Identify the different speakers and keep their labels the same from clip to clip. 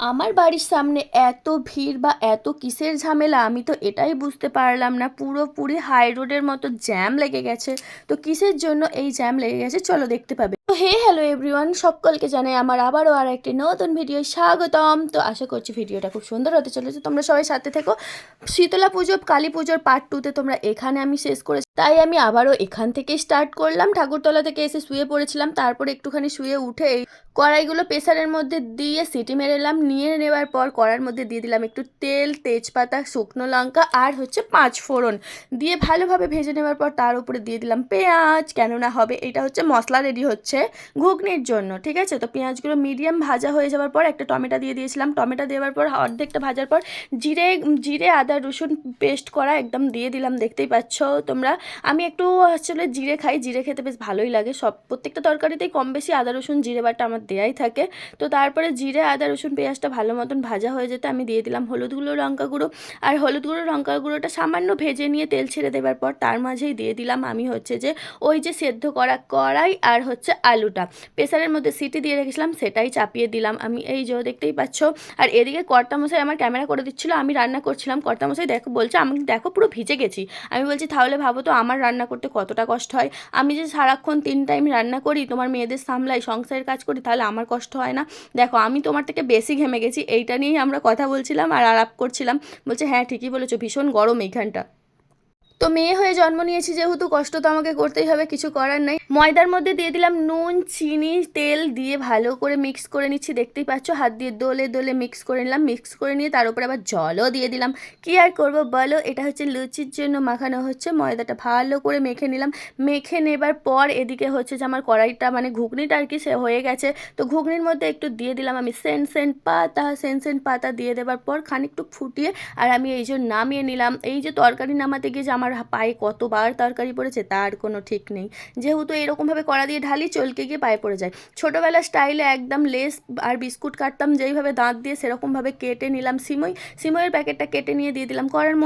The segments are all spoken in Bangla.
Speaker 1: আমার বাড়ির সামনে এত ভিড় বা এত কিসের ঝামেলা আমি তো এটাই বুঝতে পারলাম না। পুরোপুরি হাই রোডের মতো জ্যাম লেগে গেছে। তো কিসের জন্য এই জ্যাম লেগে গেছে চলো দেখতে পাবে। তো হ্যালো এভরিওয়ান, সকলকে জানাই আমার আবারও আর একটি নতুন ভিডিও স্বাগতম। তো আশা করছি ভিডিওটা খুব সুন্দর হতে চলেছে, তোমরা সবাই সাথে থেকো। শীতলা পুজো কালী পুজোর পার্ট 2তে তোমরা এখানে আমি শেষ করেছি, তাই আমি আবারও এখান থেকেই স্টার্ট করলাম। ঠাকুরতলা থেকে এসে শুয়ে পড়েছিলাম, তারপরে একটুখানি শুয়ে উঠে এই কড়াইগুলো প্রেসারের মধ্যে দিয়ে সিটি মেরেলাম। নিয়ে নেওয়ার পর কড়ার মধ্যে দিয়ে দিলাম একটু তেল, তেজপাতা, শুকনো লঙ্কা আর হচ্ছে 5 ফোড়ন দিয়ে ভালোভাবে ভেজে নেওয়ার পর তার উপরে দিয়ে দিলাম পেঁয়াজ। কেননা হবে এটা হচ্ছে মশলা রেডি হচ্ছে ঘুগনির জন্য, ঠিক আছে। তো পেঁয়াজগুলো মিডিয়াম ভাজা হয়ে যাওয়ার পর একটা টমেটো দিয়ে দিয়েছিলাম। টমেটো দেওয়ার পর অর্ধেকটা ভাজার পর জিরে জিরে আদা রসুন পেস্ট করা একদম দিয়ে দিলাম, দেখতেই পাচ্ছ তোমরা। আমি একটু আসলে জিরে খাই, জিরে খেতে বেশ ভালোই লাগে। সব প্রত্যেকটা তরকারিতেই কম বেশি আদা রসুন জিরে বাটা আমার দেয়াই থাকে। তো তারপরে জিরে আদা রসুন পেঁয়াজটা ভালো মতন ভাজা হয়ে যেতে আমি দিয়ে দিলাম হলুদ গুঁড়ো লঙ্কা গুঁড়ো। আর হলুদ গুঁড়ো লঙ্কা গুঁড়োটা সামান্য ভেজে নিয়ে তেল ছেড়ে দেওয়ার পর তার মাঝেই দিয়ে দিলাম আমি হচ্ছে যে ওই যে সেদ্ধ করা কড়াই আর হচ্ছে আলুটা প্রেসারের মধ্যে সিটি দিয়ে রেখেছিলাম, সেটাই চাপিয়ে দিলাম আমি। এই যে দেখতেই পাচ্ছ। আর এদিকে কর্তামশাই আমার ক্যামেরা করে দিচ্ছিল, আমি রান্না করছিলাম। কর্তামশাই দেখো বলছে আমি দেখো পুরো ভিজে গেছি। আমি বলছি তাহলে ভাবো তো আমার রান্না করতে কতটা কষ্ট হয়। আমি যে সারাক্ষণ 3 টাইম রান্না করি, তোমার মেয়েদের সামলাই, সংসারের কাজ করি, তাহলে আমার কষ্ট হয় না? দেখো আমি তোমার থেকে বেশি ঘেমে গেছি। এইটা নিয়েই আমরা কথা বলছিলাম আর আলাপ করছিলাম। বলছে হ্যাঁ ঠিকই বলেছো, ভীষণ গরম এইখানটা। তো মেয়ে হয়ে জন্ম নিয়েছি যেহেতু কষ্ট তো আমাকে করতেই হবে, কিছু করার নাই। ময়দার মধ্যে দিয়ে দিলাম নুন, চিনি, তেল দিয়ে ভালো করে মিক্স করে নিচ্ছি, দেখতেই পাচ্ছ। হাত দিয়ে দোলে দোলে মিক্স করে নিলাম। মিক্স করে নিয়ে তার উপরে আবার জলও দিয়ে দিলাম। কি আর করব বলো, এটা হচ্ছে লুচির জন্য মাখানো হচ্ছে। ময়দাটা ভালো করে মেখে নিলাম। মেখে নেবার পর এদিকে হচ্ছে যে আমার কড়াইটা মানে ঘুগনিটা আর কি সে হয়ে গেছে। তো ঘুগনির মধ্যে একটু দিয়ে দিলাম আমি সেন্ট পাতা দিয়ে দেওয়ার পর খানিকটু ফুটিয়ে আর আমি এই যে নামিয়ে নিলাম। এই যে তরকারি নামাতে গিয়ে যে আমার পায়ে কতবার তরকারি পড়েছে তার কোনো ঠিক নেই। যেহেতু এরকমভাবে কড়া দিয়ে ঢালি, চলকে গিয়ে পায়ে পড়ে যায়। ছোটোবেলার স্টাইলে একদম লেস আর বিস্কুট কাটতাম যেইভাবে দাঁত দিয়ে, সেরকমভাবে কেটে নিলাম সিমইয়ের প্যাকেটটা কেটে নিয়ে দিয়ে দিলাম কড়ার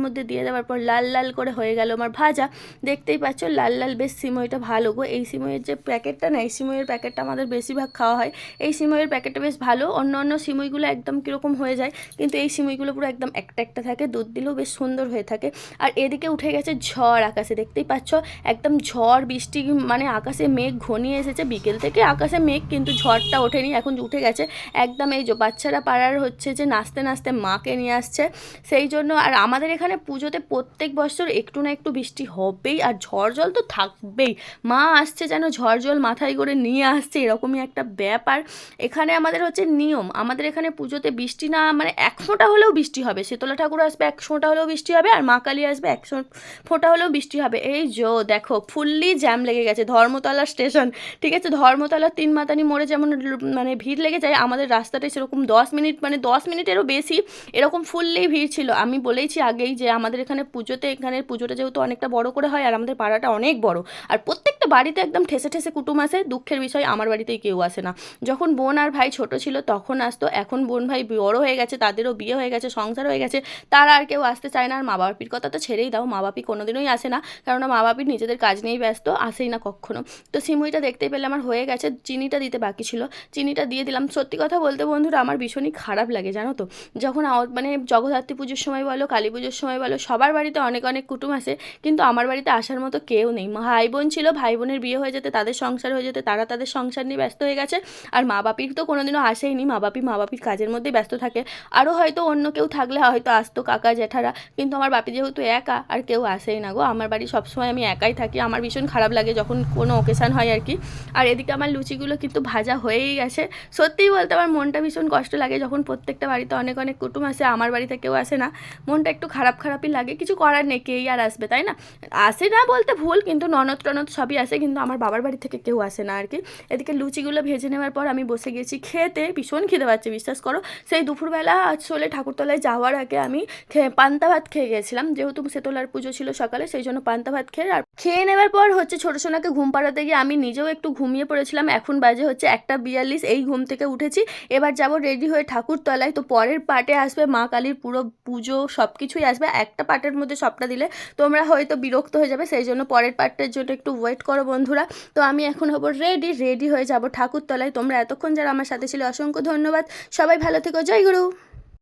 Speaker 1: মধ্যে দিয়ে দেওয়ার পর লাল লাল করে হয়ে গেল আমার ভাজা। দেখতেই পাচ্ছ লাল লাল বেশ সিমইটা ভালো গো। এই সিমইয়ের যে প্যাকেটটা না, এই সিমইয়ের প্যাকেটটা আমাদের বেশিরভাগ খাওয়া হয়। এই সিমইয়ের প্যাকেটটা বেশ ভালো। অন্য অন্য সিমইগুলো একদম কীরকম হয়ে যায়, কিন্তু এই সিমইগুলো পুরো একদম একটা একটা থাকে, দুধ দিলেও বেশ সুন্দর হয়ে থাকে। আর এদিকে উঠে গেছে ঝড় আকাশে, দেখতেই পাচ্ছ। একদম ঝড় বৃষ্টি, মানে আকাশে মেঘ ঘনিয়ে এসেছে। বিকেল থেকে আকাশে মেঘ, কিন্তু ঝড়টা ওঠেনি, এখন উঠে গেছে একদম। এই যে বাচ্চারা পাড়ার হচ্ছে যে নাচতে নাচতে মাকে নিয়ে আসছে, সেই জন্য। আর আমাদের এখানে পুজোতে প্রত্যেক বছর একটু না একটু বৃষ্টি হবেই, আর ঝড় জল তো থাকবেই। মা আসছে যেন ঝড় জল মাথায় করে নিয়ে আসছে, এরকমই একটা ব্যাপার। এখানে আমাদের হচ্ছে নিয়ম, আমাদের এখানে পুজোতে বৃষ্টি না মানে 1 ফোঁটা হলেও বৃষ্টি হবে। শীতলা ঠাকুর আসবে 1 ফোঁটা হলেও বৃষ্টি হবে, আর মা কালী আসবে 1 ফোঁটা হলেও বৃষ্টি হবে। এই যে দেখো ফুললি জ্যাম লেগে গেছে ধর্মতলা স্টেশন, ঠিক আছে। ধর্মতলা 3 মাতানি মোড়ে যেমন মানে ভিড় লেগে যায়, আমাদের রাস্তাটাই সেরকম 10 মিনিট মানে 10 মিনিটেরও বেশি এরকম ফুললি ভিড় ছিল। আমি বলেইছি আগেই যে আমাদের এখানে পুজোতে, এখানের পুজোটা যেহেতু অনেকটা বড় করে হয় আর আমাদের পাড়াটা অনেক বড়, আর প্রত্যেকটা বাড়িতে একদম ঠেসে ঠেসে কুটুম আসে। দুঃখের বিষয় আমার বাড়িতেই কেউ আসে না। যখন বোন আর ভাই ছোট ছিল তখন আসতো, এখন বোন ভাই বড় হয়ে গেছে, তাদেরও বিয়ে হয়ে গেছে, সংসার হয়ে গেছে, তারা আর কেউ আসতে চায় না। আর মা বাপির কথা তো ছেড়েই দাও, মা বাপি কোনোদিনই আসে না, কারণ মা বাপির নিজেদের কাজ নিয়েই ব্যস্ত, আসেই না কখনো। তো সিমুইটা দেখতে পেলে আমার হয়ে গেছে, চিনিটা দিতে বাকি ছিল, চিনিটা দিয়ে দিলাম। সত্যি কথা বলতে বন্ধুরা আমার ভীষণই খারাপ লাগে জানো তো, যখন মানে জগদ্ধাত্রী পুজোর সময় বলো, কালী পুজোর সময় বলো, সবার বাড়িতে অনেক অনেক কুটুম আসে, কিন্তু আমার বাড়িতে আসার মতো কেউ নেই। ভাই বোন ছিল, ভাই বোনের বিয়ে হয়ে যেতে, তাদের সংসার হয়ে যেতে, তারা তাদের সংসার নিয়ে ব্যস্ত হয়ে গেছে। আর মা বাপির তো কোনোদিনও আসেইনি, মা বাপির কাজের মধ্যেই ব্যস্ত থাকে। আরও হয়তো অন্য কেউ থাকলে হয়তো আসতো, কাকা জ্যাঠারা, কিন্তু আমার বাপি যেহেতু একা, আর কেউ আসেই না গো। আমার বাড়ি সবসময় আমি একাই থাকি, আমার ভীষণ খারাপ লাগে যখন কোনো ওকেশান হয় আর কি। আর এদিকে আমার লুচিগুলো কিন্তু ভাজা হয়েই গেছে। সত্যিই বলতে আমার মনটা ভীষণ কষ্ট লাগে যখন প্রত্যেকটা বাড়িতে অনেক অনেক কুটুম আসে, আমার বাড়িতে কেউ আসে না। মনটা একটু খারাপই লাগে, কিছু করার নেই, কেই আর আসবে তাই না। আসে না বলতে ভুল, কিন্তু ননদ টনদ সবই আসে, কিন্তু আমার বাবার বাড়ি থেকে কেউ আসে না আর কি। এদিকে লুচিগুলো ভেজে নেওয়ার পর আমি বসে গেছি খেতে, ভীষণ খিদে পাচ্ছে বিশ্বাস করো। সেই দুপুরবেলা আসলে ঠাকুরতলায় যাওয়ার আগে আমি পান্তা ভাত খেয়ে গেছিলাম, যেহেতু তোলার পুজো ছিল সকালে, সেই জন্য পান্তা ভাত খেয়ে নেওয়ার পর হচ্ছে ছোটো সোনাকে ঘুম পাড়াতে গিয়ে আমি নিজেও একটু ঘুমিয়ে পড়েছিলাম। এখন বাজে হচ্ছে 1:42, এই ঘুম থেকে উঠেছি। এবার যাব রেডি হয়ে ঠাকুরতলায়। তো পরের পার্টে আসবে মা কালীর পুরো পুজো, সব কিছুই আসবে। একটা পার্টের মধ্যে সবটা দিলে তোমরা হয়তো বিরক্ত হয়ে যাবে, সেই জন্য পরের পার্টের জন্য একটু ওয়েট করো বন্ধুরা। তো আমি এখন হব রেডি হয়ে যাব ঠাকুরতলায়। তোমরা এতক্ষণ যারা আমার সাথে ছিল অসংখ্য ধন্যবাদ। সবাই ভালো থেকো, জয় গুরু।